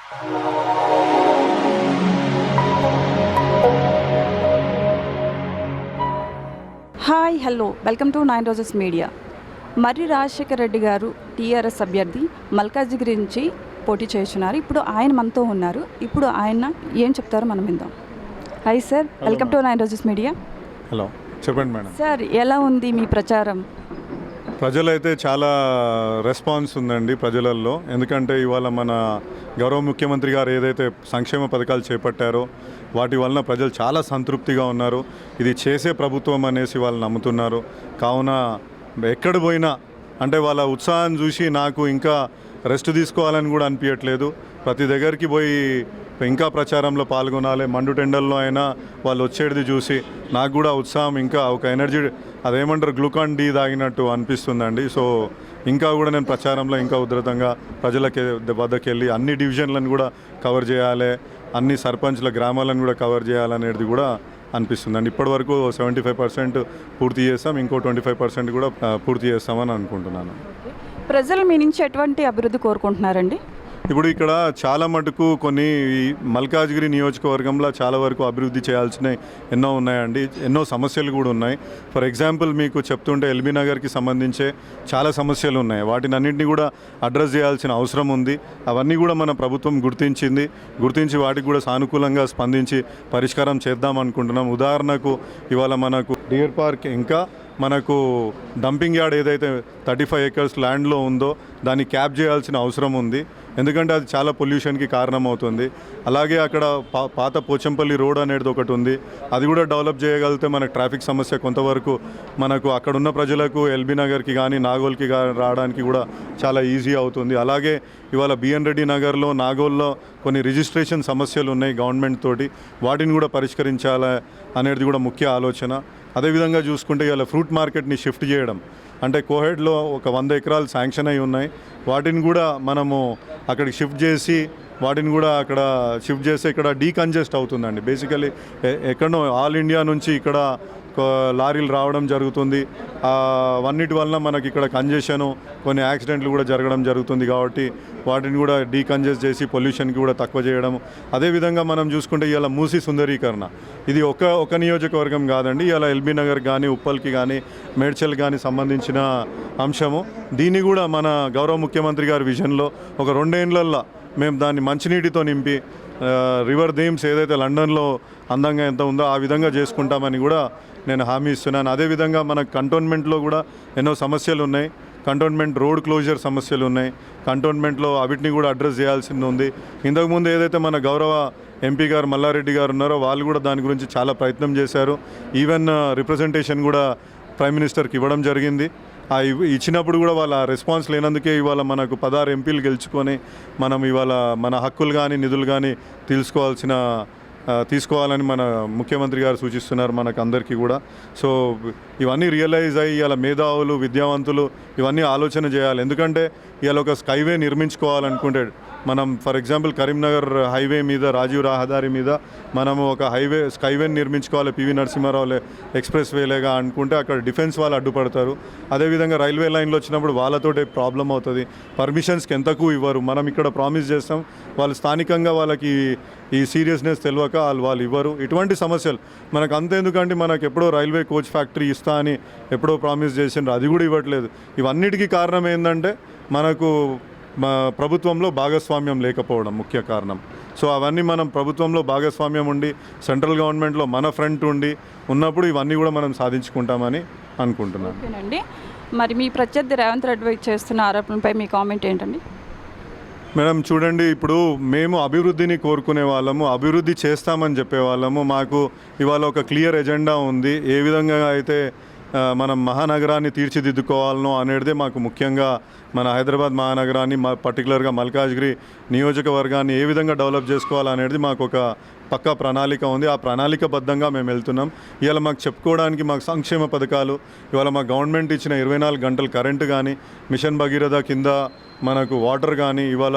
Hi hello welcome to 9 roses media. Marri Rajasekhar Reddy గారు TRS అభ్యర్థి మల్కాజ్గిరి నుంచి పోటీ చేస్తున్నారు. ఇప్పుడు ఆయన మనతో ఉన్నారు. ఇప్పుడు ఆయన ఏం చెప్తారో మనం విందాం. Hi sir, welcome to 9 roses media. Hello, చెప్పండి మేడం. సార్, ఎలా ఉంది మీ ప్రచారం? ప్రజలైతే చాలా రెస్పాన్స్ ఉందండి ప్రజలలో. ఎందుకంటే ఇవాళ మన గౌరవ ముఖ్యమంత్రి గారు ఏదైతే సంక్షేమ పథకాలు చేపట్టారో వాటి వలన ప్రజలు చాలా సంతృప్తిగా ఉన్నారు. ఇది చేసే ప్రభుత్వం అనేసి వాళ్ళు నమ్ముతున్నారు. కావున ఎక్కడ పోయినా అంటే వాళ్ళ ఉత్సాహం చూసి నాకు ఇంకా రెస్ట్ తీసుకోవాలని కూడా అనిపించట్లేదు. ప్రతి దగ్గరికి పోయి ఇంకా ప్రచారంలో పాల్గొనాలి. మండు టెండల్లో అయినా వాళ్ళు వచ్చేది చూసి నాకు కూడా ఉత్సాహం, ఇంకా ఒక ఎనర్జీ, అదేమంటారు, గ్లూకాన్ డి తాగినట్టు అనిపిస్తుందండి. సో ఇంకా కూడా నేను ప్రచారంలో ఇంకా ఉధృతంగా ప్రజలకి వద్దకు వెళ్ళి అన్ని డివిజన్లను కూడా కవర్ చేయాలి, అన్ని సర్పంచ్ల గ్రామాలను కూడా కవర్ చేయాలనేది కూడా అనిపిస్తుందండి. ఇప్పటివరకు 75% పూర్తి చేస్తాం, ఇంకో 25% కూడా పూర్తి చేస్తామని అనుకుంటున్నాను. ప్రజలు మీ నుంచి ఎటువంటి అభివృద్ధి కోరుకుంటున్నారండి? ఇప్పుడు ఇక్కడ చాలా మటుకు కొన్ని మల్కాజ్గిరి నియోజకవర్గంలో చాలా వరకు అభివృద్ధి చేయాల్సినవి ఎన్నో ఉన్నాయండి. ఎన్నో సమస్యలు కూడా ఉన్నాయి. ఫర్ ఎగ్జాంపుల్ మీకు చెప్తుంటే ఎల్బీ నగర్కి సంబంధించే చాలా సమస్యలు ఉన్నాయి. వాటిని అన్నింటినీ కూడా అడ్రస్ చేయాల్సిన అవసరం ఉంది. అవన్నీ కూడా మన ప్రభుత్వం గుర్తించి వాటికి కూడా సానుకూలంగా స్పందించి పరిష్కారం చేద్దాం అనుకుంటున్నాం. ఉదాహరణకు ఇవాళ మనకు డియర్ పార్క్, ఇంకా మనకు డంపింగ్ యార్డ్ ఏదైతే 35 acres ల్యాండ్లో ఉందో దాన్ని క్యాప్ చేయాల్సిన అవసరం ఉంది. ఎందుకంటే అది చాలా పొల్యూషన్కి కారణమవుతుంది. అలాగే అక్కడ పాత పోచంపల్లి రోడ్ అనేది ఒకటి ఉంది. అది కూడా డెవలప్ చేయగలిగితే మనకు ట్రాఫిక్ సమస్య కొంతవరకు మనకు అక్కడున్న ప్రజలకు ఎల్బీ నగర్కి కానీ నాగోల్కి రావడానికి కూడా చాలా ఈజీ అవుతుంది. అలాగే ఇవాళ బిఎన్ రెడ్డి నగర్లో, నాగోల్లో కొన్ని రిజిస్ట్రేషన్ సమస్యలు ఉన్నాయి గవర్నమెంట్ తోటి. వాటిని కూడా పరిష్కరించాలి అనేది కూడా ముఖ్య ఆలోచన. అదేవిధంగా చూసుకుంటే ఇవాళ ఫ్రూట్ మార్కెట్ని షిఫ్ట్ చేయడం, అంటే కోహెడ్లో ఒక 100 ఎకరాలు శాంక్షన్ అయి ఉన్నాయి. వాటిని కూడా మనము అక్కడికి షిఫ్ట్ చేసి ఇక్కడ డీకంజెస్ట్ అవుతుందండి. బేసికలీ ఎక్కడో ఆల్ ఇండియా నుంచి ఇక్కడ లారీలు రావడం జరుగుతుంది. అవన్నిటి వలన మనకి ఇక్కడ కంజెషను, కొన్ని యాక్సిడెంట్లు కూడా జరగడం జరుగుతుంది. కాబట్టి వాటిని కూడా డీకంజెస్ట్ చేసి పొల్యూషన్కి కూడా తక్కువ చేయడం. అదేవిధంగా మనం చూసుకుంటే ఇవాళ మూసీ సుందరీకరణ, ఇది ఒక నియోజకవర్గం కాదండి. ఇవాళ ఎల్బీ నగర్ కానీ, ఉప్పల్కి కానీ, మేడ్చల్ కానీ సంబంధించిన అంశము. దీన్ని కూడా మన గౌరవ ముఖ్యమంత్రి గారి విజన్లో ఒక 2 ఏళ్లలో మేము దాన్ని మంచినీటితో నింపి రివర్ థీమ్స్ ఏదైతే లండన్లో అందంగా ఎంత ఉందో ఆ విధంగా చేసుకుంటామని కూడా నేను హామీ ఇస్తున్నాను. అదేవిధంగా మన కంటోన్మెంట్లో కూడా ఎన్నో సమస్యలు ఉన్నాయి. కంటోన్మెంట్ రోడ్ క్లోజర్ సమస్యలు ఉన్నాయి. కంటోన్మెంట్లో అవిటిని కూడా అడ్రస్ చేయాల్సింది ఉంది. ఇంతకుముందు ఏదైతే మన గౌరవ ఎంపీ గారు మల్లారెడ్డి గారు ఉన్నారో వాళ్ళు కూడా దాని గురించి చాలా ప్రయత్నం చేశారు. ఈవెన్ రిప్రజెంటేషన్ కూడా ప్రైమ్ మినిస్టర్కి ఇవ్వడం జరిగింది. ఇచ్చినప్పుడు కూడా వాళ్ళ రెస్పాన్స్ లేనందుకే ఇవాళ మనకు 16 ఎంపీలు గెలుచుకొని మనం ఇవాళ మన హక్కులు కానీ నిధులు కానీ తీసుకోవాలని మన ముఖ్యమంత్రి గారు సూచిస్తున్నారు మనకు అందరికీ కూడా. సో ఇవన్నీ రియలైజ్ అయ్యి ఇవాళ మేధావులు, విద్యావంతులు ఇవన్నీ ఆలోచన చేయాలి. ఎందుకంటే ఇవాళ ఒక స్కైవే నిర్మించుకోవాలనుకుంటే మనం ఫర్ ఎగ్జాంపుల్ కరీంనగర్ హైవే మీద, రాజీవ్ రహదారి మీద మనము ఒక స్కైవేని నిర్మించుకోవాలి, పివి నరసింహారావు ఎక్స్ప్రెస్ వేలేగా అనుకుంటే అక్కడ డిఫెన్స్ వాళ్ళు అడ్డుపడతారు. అదేవిధంగా రైల్వే లైన్లో వచ్చినప్పుడు వాళ్ళతోటే ప్రాబ్లం అవుతుంది. పర్మిషన్స్కి ఎంతకు ఇవ్వరు. మనం ఇక్కడ ప్రామిస్ చేస్తాం, వాళ్ళు స్థానికంగా వాళ్ళకి ఈ సీరియస్నెస్ తెలియక వాళ్ళు ఇవ్వరు. ఇటువంటి సమస్యలు మనకు అంతేందుకంటే మనకు ఎప్పుడో రైల్వే కోచ్ ఫ్యాక్టరీ ఇస్తా అని ఎప్పుడో ప్రామిస్ చేసిండ్రు, అది కూడా ఇవ్వట్లేదు. ఇవన్నిటికీ కారణం ఏంటంటే మనకు ప్రభుత్వంలో భాగస్వామ్యం లేకపోవడం ముఖ్య కారణం. సో అవన్నీ మనం ప్రభుత్వంలో భాగస్వామ్యం ఉండి, సెంట్రల్ గవర్నమెంట్లో మన ఫ్రంట్ ఉండి ఉన్నప్పుడు ఇవన్నీ కూడా మనం సాధించుకుంటామని అనుకుంటున్నాను. ఓకేనండి. మరి మీ ప్రత్యర్థి రేవంత్ రెడ్డి చేస్తున్న ఆరోపణలపై మీ కామెంట్ ఏంటండి? మేడం చూడండి, ఇప్పుడు మేము అభివృద్ధిని కోరుకునే వాళ్ళము, అభివృద్ధి చేస్తామని చెప్పేవాళ్ళము. మాకు ఇవాళ ఒక క్లియర్ ఎజెండా ఉంది. ఏ విధంగా అయితే మనం మహానగరాన్ని తీర్చిదిద్దుకోవాలనో అనేదే మాకు ముఖ్యంగా మన హైదరాబాద్ మహానగరాన్ని, పర్టికులర్గా మల్కాజ్గిరి నియోజకవర్గాన్ని ఏ విధంగా డెవలప్ చేసుకోవాలనేది మాకు ఒక పక్కా ప్రణాళిక ఉంది. ఆ ప్రణాళికబద్ధంగా మేము వెళ్తున్నాం. ఇవాళ మాకు చెప్పుకోవడానికి మాకు సంక్షేమ పథకాలు, ఇవాళ మా గవర్నమెంట్ ఇచ్చిన 24 గంటలు కరెంటు కానీ, మిషన్ భగీరథ కింద మనకు వాటర్ కానీ, ఇవాళ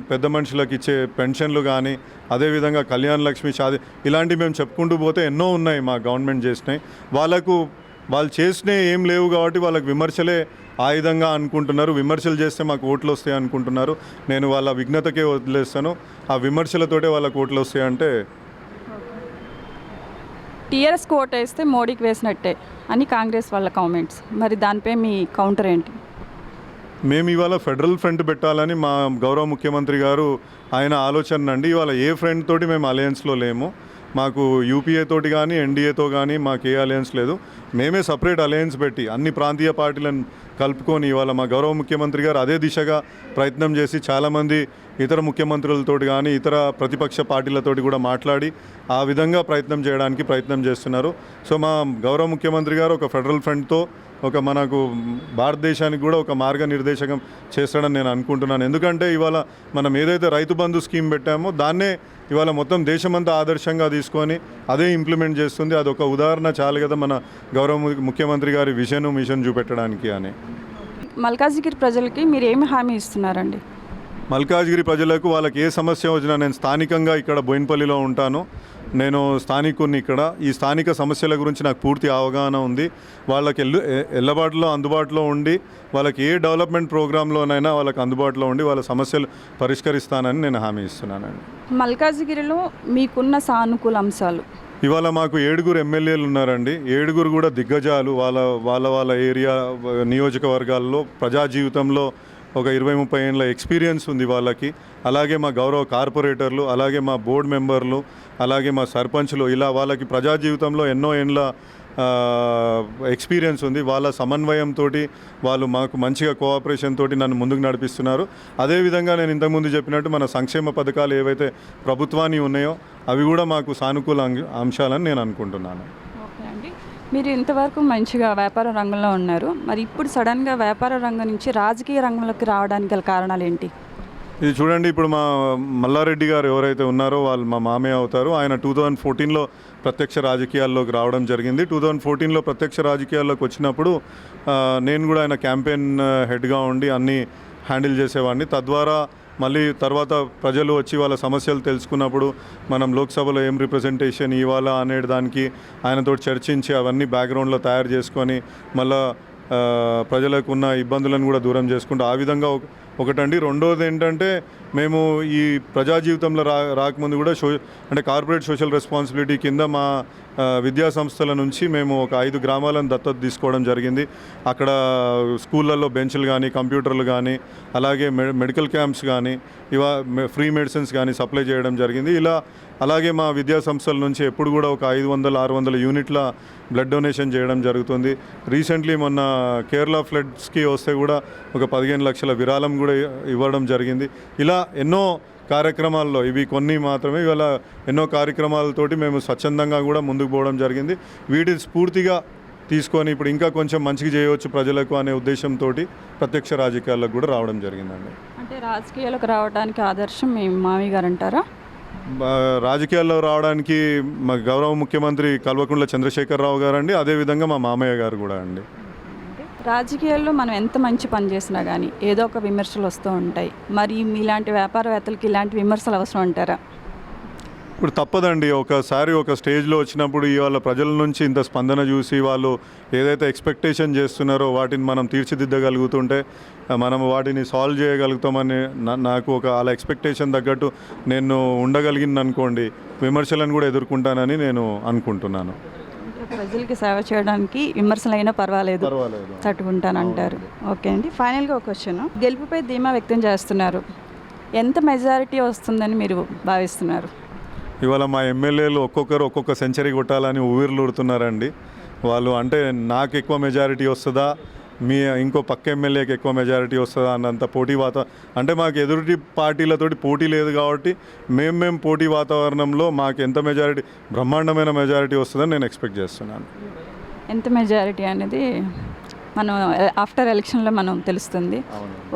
పెద్ద మనుషులకు ఇచ్చే పెన్షన్లు కానీ, అదేవిధంగా కళ్యాణ లక్ష్మి, షాది, ఇలాంటివి మేము చెప్పుకుంటూ పోతే ఎన్నో ఉన్నాయి మా గవర్నమెంట్ చేసినాయి. వాళ్ళకు వాళ్ళు చేసినవి ఏం లేవు కాబట్టి వాళ్ళకి విమర్శలే ఆయుధంగా అనుకుంటున్నారు. విమర్శలు చేస్తే మాకు ఓట్లు వస్తాయి అనుకుంటున్నారు. నేను వాళ్ళ విఘ్నతకే వదిలేస్తాను. ఆ విమర్శలతోటే వాళ్ళకి ఓట్లు వస్తాయంటే టీఆర్ఎస్ ఓటు వేస్తే మోడీకి వేసినట్టే అని కాంగ్రెస్ వాళ్ళ కామెంట్స్. మరి దానిపై మీ కౌంటర్ ఏంటి? మేము ఇవాళ ఫెడరల్ ఫ్రంట్ పెట్టాలని మా గౌరవ ముఖ్యమంత్రి గారు ఆయన ఆలోచన అండి. ఇవాళ ఏ ఫ్రంట్ తోటి మేము అలయన్స్లో లేము. మాకు యూపీఏ తోటి కానీ ఎన్డీఏతో కానీ మాకు ఏ అలయన్స్ లేదు. మేమే సపరేట్ అలయన్స్ పెట్టి అన్ని ప్రాంతీయ పార్టీలను కలుపుకొని ఇవాళ మా గౌరవ ముఖ్యమంత్రి గారు అదే దిశగా ప్రయత్నం చేసి చాలామంది ఇతర ముఖ్యమంత్రులతోటి కానీ ఇతర ప్రతిపక్ష పార్టీలతోటి కూడా మాట్లాడి ఆ విధంగా ప్రయత్నం చేస్తున్నారు. సో మా గౌరవ ముఖ్యమంత్రి గారు ఒక ఫెడరల్ ఫ్రంట్తో ఒక మనకు భారతదేశానికి కూడా ఒక మార్గనిర్దేశకం చేస్తాడని నేను అనుకుంటున్నాను. ఎందుకంటే ఇవాళ మనం ఏదైతే రైతు బంధు స్కీమ్ పెట్టామో దాన్నే ఇవాళ మొత్తం దేశమంతా ఆదర్శంగా తీసుకొని అదే ఇంప్లిమెంట్ చేస్తుంది. అదొక ఉదాహరణ చాలు కదా మన గౌరవ ముఖ్యమంత్రి గారి మిషన్ చూపెట్టడానికి అని. మల్కాజిగిరి ప్రజలకి మీరు ఏమి హామీ ఇస్తున్నారండి? మల్కాజ్గిరి ప్రజలకు వాళ్ళకి ఏ సమస్య వచ్చినా నేను స్థానికంగా ఇక్కడ బోయినపల్లిలో ఉంటాను. నేను స్థానికుని ఇక్కడ. ఈ స్థానిక సమస్యల గురించి నాకు పూర్తి అవగాహన ఉంది. వాళ్ళకి ఎల్లబాటులో అందుబాటులో ఉండి వాళ్ళకి ఏ డెవలప్మెంట్ ప్రోగ్రాంలోనైనా వాళ్ళకి అందుబాటులో ఉండి వాళ్ళ సమస్యలు పరిష్కరిస్తానని నేను హామీ ఇస్తున్నానండి. మల్కాజిగిరిలో మీకున్న సానుకూల అంశాలు? ఇవాళ మాకు 7 ఎమ్మెల్యేలు ఉన్నారండి. 7 కూడా దిగ్గజాలు. వాళ్ళ ఏరియా నియోజకవర్గాల్లో ప్రజా జీవితంలో ఒక 20-30 ఏళ్ళ ఎక్స్పీరియన్స్ ఉంది వాళ్ళకి. అలాగే మా గౌరవ కార్పొరేటర్లు, అలాగే మా బోర్డు మెంబర్లు, అలాగే మా సర్పంచ్లు, ఇలా వాళ్ళకి ప్రజా జీవితంలో ఎన్నో ఏళ్ళ ఎక్స్పీరియన్స్ ఉంది. వాళ్ళ సమన్వయంతో వాళ్ళు మాకు మంచిగా కోఆపరేషన్ తోటి నన్ను ముందుకు నడిపిస్తున్నారు. అదేవిధంగా నేను ఇంతకుముందు చెప్పినట్టు మన సంక్షేమ పథకాలు ఏవైతే ప్రభుత్వాన్ని ఉన్నాయో అవి కూడా మాకు సానుకూల అంశాలని నేను అనుకుంటున్నాను. ఓకే అండి, మీరు ఇంతవరకు మంచిగా వ్యాపార రంగంలో ఉన్నారు. మరి ఇప్పుడు సడన్గా వ్యాపార రంగం నుంచి రాజకీయ రంగంలోకి రావడానికి గల కారణాలు ఏంటి? ఇది చూడండి, ఇప్పుడు మా మల్లారెడ్డి గారు ఎవరైతే ఉన్నారో వాళ్ళు మా మామయ్య అవుతారు. ఆయన 2014లో ప్రత్యక్ష రాజకీయాల్లోకి రావడం జరిగింది. 2014లో ప్రత్యక్ష రాజకీయాల్లోకి వచ్చినప్పుడు నేను కూడా ఆయన క్యాంపెయిన్ హెడ్గా ఉండి అన్నీ హ్యాండిల్ చేసేవాడిని. తద్వారా మళ్ళీ తర్వాత ప్రజలు వచ్చి వాళ్ళ సమస్యలు తెలుసుకున్నప్పుడు మనం లోక్సభలో ఏం రిప్రజెంటేషన్ ఇవ్వాలా అనే దానికి ఆయనతో చర్చించి అవన్నీ బ్యాక్గ్రౌండ్లో తయారు చేసుకొని మళ్ళీ ప్రజలకు ఉన్న ఇబ్బందులను కూడా దూరం చేసుకుంటూ ఆ విధంగా ఒకటండి. రెండోది ఏంటంటే మేము ఈ ప్రజా జీవితంలో రాకముందు కూడా అంటే కార్పొరేట్ సోషల్ రెస్పాన్సిబిలిటీ కింద మా విద్యా సంస్థల నుంచి మేము ఒక 5 గ్రామాలను దత్తత తీసుకోవడం జరిగింది. అక్కడ స్కూళ్ళల్లో బెంచ్లు కానీ కంప్యూటర్లు కానీ అలాగే మెడికల్ క్యాంప్స్ కానీ ఫ్రీ మెడిసిన్స్ కానీ సప్లై చేయడం జరిగింది. అలాగే మా విద్యా సంస్థల నుంచి ఎప్పుడు కూడా ఒక 500-600 యూనిట్ల బ్లడ్ డొనేషన్ చేయడం జరుగుతుంది. రీసెంట్లీ మొన్న కేరళ ఫ్లడ్స్కి వస్తే కూడా ఒక 15 లక్షల విరాళం కూడా ఇవ్వడం జరిగింది. ఇలా ఎన్నో కార్యక్రమాల్లో, ఇవి కొన్ని మాత్రమే, ఇవాళ ఎన్నో కార్యక్రమాలతోటి మేము స్వచ్ఛందంగా కూడా ముందుకు పోవడం జరిగింది. వీటిని స్ఫూర్తిగా తీసుకొని ఇప్పుడు ఇంకా కొంచెం మంచిగా చేయవచ్చు ప్రజలకు అనే ఉద్దేశంతో ప్రత్యక్ష రాజకీయాలకు కూడా రావడం జరిగిందండి. అంటే రాజకీయాలకు రావడానికి ఆదర్శం మీ మామయ్య గారు అంటారా? రాజకీయాల్లో రావడానికి మా గౌరవ ముఖ్యమంత్రి కల్వకుంట్ల చంద్రశేఖరరావు గారు అండి, అదేవిధంగా మా మామయ్య గారు కూడా అండి. రాజకీయాల్లో మనం ఎంత మంచి పని చేసినా కానీ ఏదో ఒక విమర్శలు వస్తూ ఉంటాయి. మరి మీలాంటి వ్యాపారవేత్తలకి ఇలాంటి విమర్శలు అవసరం అంటారా? ఇప్పుడు తప్పదండి. ఒకసారి ఒక స్టేజ్లో వచ్చినప్పుడు ఇవాళ ప్రజల నుంచి ఇంత స్పందన చూసి వాళ్ళు ఏదైతే ఎక్స్పెక్టేషన్ చేస్తున్నారో వాటిని మనం తీర్చిదిద్దగలుగుతుంటే మనం వాటిని సాల్వ్ చేయగలుగుతామని నాకు అలా ఎక్స్పెక్టేషన్ తగ్గట్టు నేను ఉండగలిగింది అనుకోండి, విమర్శలను కూడా ఎదుర్కొంటానని నేను అనుకుంటున్నాను. ప్రజలకి సేవ చేయడానికి విమర్శలు అయినా పర్వాలేదు, తట్టుకుంటానంటారు. ఓకే అండి, ఫైనల్గా ఒక క్వశ్చన్. గెలుపుపై ధీమా వ్యక్తం చేస్తున్నారు. ఎంత మెజారిటీ వస్తుందని మీరు భావిస్తున్నారు? ఇవాళ మా ఎమ్మెల్యేలు ఒక్కొక్కరు ఒక్కొక్క సెంచరీ కొట్టాలని ఊవిర్లుడుతున్నారండి. వాళ్ళు అంటే నాకు ఎక్కువ మెజారిటీ వస్తుందా, ఇంకో పక్క ఎమ్మెల్యేకి ఎక్కువ మెజారిటీ వస్తుందా అన్నంత పోటీ అంటే మాకు ఎదుటి పార్టీలతోటి పోటీ లేదు కాబట్టి మేము పోటీ వాతావరణంలో మాకు ఎంత మెజారిటీ, బ్రహ్మాండమైన మెజారిటీ వస్తుందని నేను ఎక్స్పెక్ట్ చేస్తున్నాను. ఎంత మెజారిటీ అనేది మనం ఆఫ్టర్ ఎలక్షన్లో మనం తెలుస్తుంది.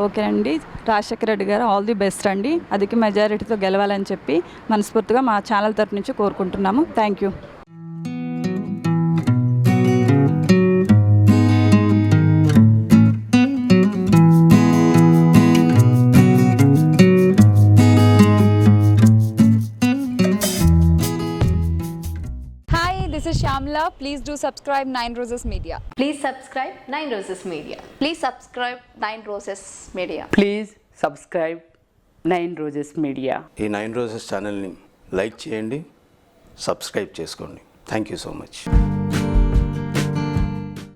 ఓకే అండి, రాజశేఖర రెడ్డి గారు ఆల్ ది బెస్ట్ అండి. అధిక మెజారిటీతో గెలవాలని చెప్పి మనస్ఫూర్తిగా మా ఛానల్ తరఫు నుంచి కోరుకుంటున్నాము. Thank you. This is Shamla please do subscribe 9 Roses Media. Please subscribe 9 Roses Media. Please subscribe 9 Roses Media. Please subscribe 9 roses media. ఈ 9 రోజెస్ ఛానల్ని లైక్ చేయండి, సబ్స్క్రైబ్ చేసుకోండి. Thank you so much.